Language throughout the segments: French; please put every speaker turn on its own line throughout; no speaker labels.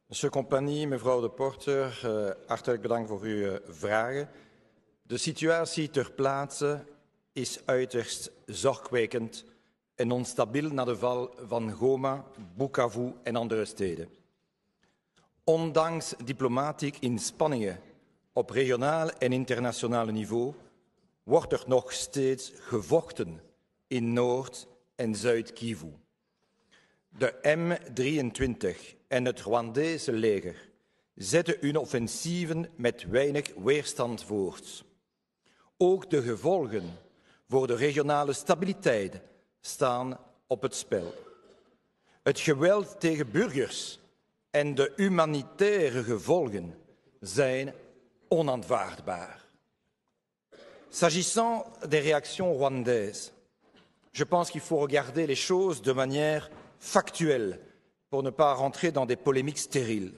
Monsieur Compagnie, mevrouw de Porter, hartelijk bedankt voor uw vragen. De situatie ter plaatse is uiterst zorgwekkend en onstabiel na de val van Goma, Bukavu en andere steden. Ondanks diplomatieke inspanningen op regionaal en internationaal niveau wordt er nog steeds gevochten in Noord- en Zuid-Kivu. De M23 en het Rwandese leger zetten hun offensieven met weinig weerstand voort. Ook de gevolgen voor de regionale stabiliteit staan op het spel. Het geweld tegen burgers en de humanitaire gevolgen zijn onaanvaardbaar. S'agissant des réactions rwandaises, je pense qu'il faut regarder les choses de manière factuelle pour ne pas rentrer dans des polémiques stériles.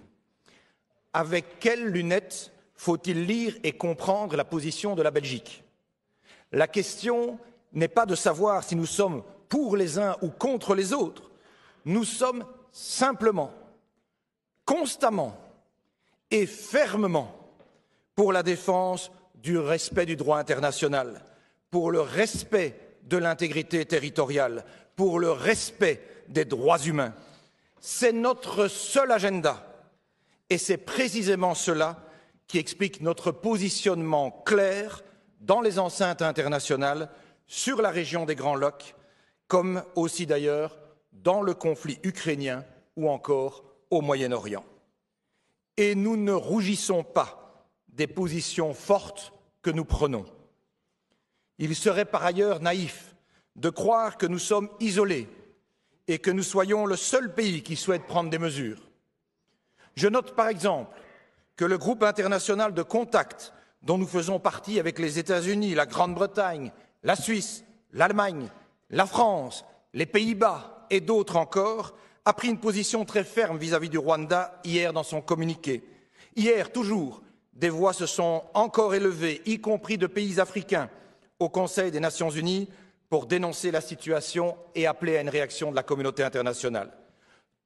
Avec quelles lunettes faut-il lire et comprendre la position de la Belgique? La question n'est pas de savoir si nous sommes pour les uns ou contre les autres. Nous sommes simplement, constamment et fermement pour la défense du respect du droit international, pour le respect de l'intégrité territoriale, pour le respect des droits humains. C'est notre seul agenda et c'est précisément cela qui explique notre positionnement clair dans les enceintes internationales sur la région des Grands Lacs, comme aussi d'ailleurs dans le conflit ukrainien ou encore au Moyen-Orient. Et nous ne rougissons pas des positions fortes que nous prenons. Il serait par ailleurs naïf de croire que nous sommes isolés et que nous soyons le seul pays qui souhaite prendre des mesures. Je note par exemple que le groupe international de contact dont nous faisons partie avec les États-Unis, la Grande-Bretagne, la Suisse, l'Allemagne, la France, les Pays-Bas et d'autres encore, a pris une position très ferme vis-à-vis du Rwanda hier dans son communiqué. Hier, toujours, des voix se sont encore élevées, y compris de pays africains, au Conseil des Nations Unies pour dénoncer la situation et appeler à une réaction de la communauté internationale.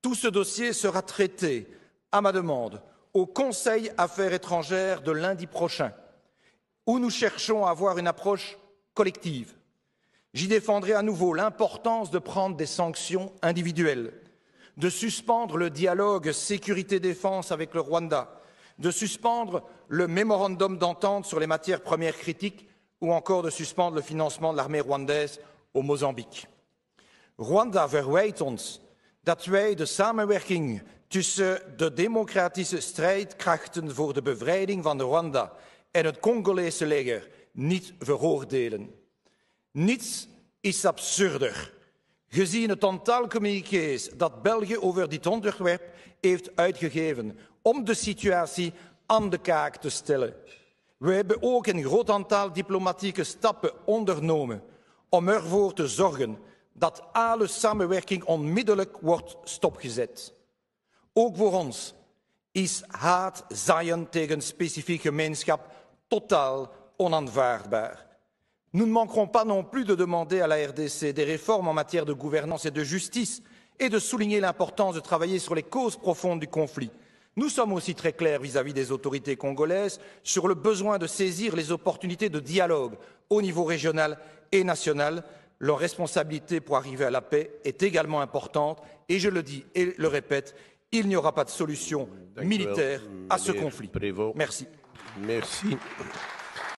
Tout ce dossier sera traité, à ma demande, au Conseil Affaires étrangères de lundi prochain, où nous cherchons à avoir une approche collective. J'y défendrai à nouveau l'importance de prendre des sanctions individuelles, de suspendre le dialogue sécurité-défense avec le Rwanda, de suspendre le mémorandum d'entente sur les matières premières critiques ou encore de suspendre le financement de l'armée rwandaise au Mozambique. Rwanda verwijt ons dat wij de samenwerking tussen de democratische strijdkrachten voor de bevrijding van Rwanda en het Congolese leger niet veroordelen. Niets is absurder, gezien het aantal communiqués dat België over dit onderwerp heeft uitgegeven om de situatie aan de kaak te stellen. We hebben ook een groot aantal diplomatieke stappen ondernomen om ervoor te zorgen dat alle samenwerking onmiddellijk wordt stopgezet. Ook voor ons is haatzaaien tegen een specifieke gemeenschap totaal onaanvaardbaar. Nous ne manquerons pas non plus de demander à la RDC des réformes en matière de gouvernance et de justice et de souligner l'importance de travailler sur les causes profondes du conflit. Nous sommes aussi très clairs vis-à-vis des autorités congolaises sur le besoin de saisir les opportunités de dialogue au niveau régional et national. Leur responsabilité pour arriver à la paix est également importante et je le dis et le répète, il n'y aura pas de solution militaire à ce conflit. Merci.
Merci.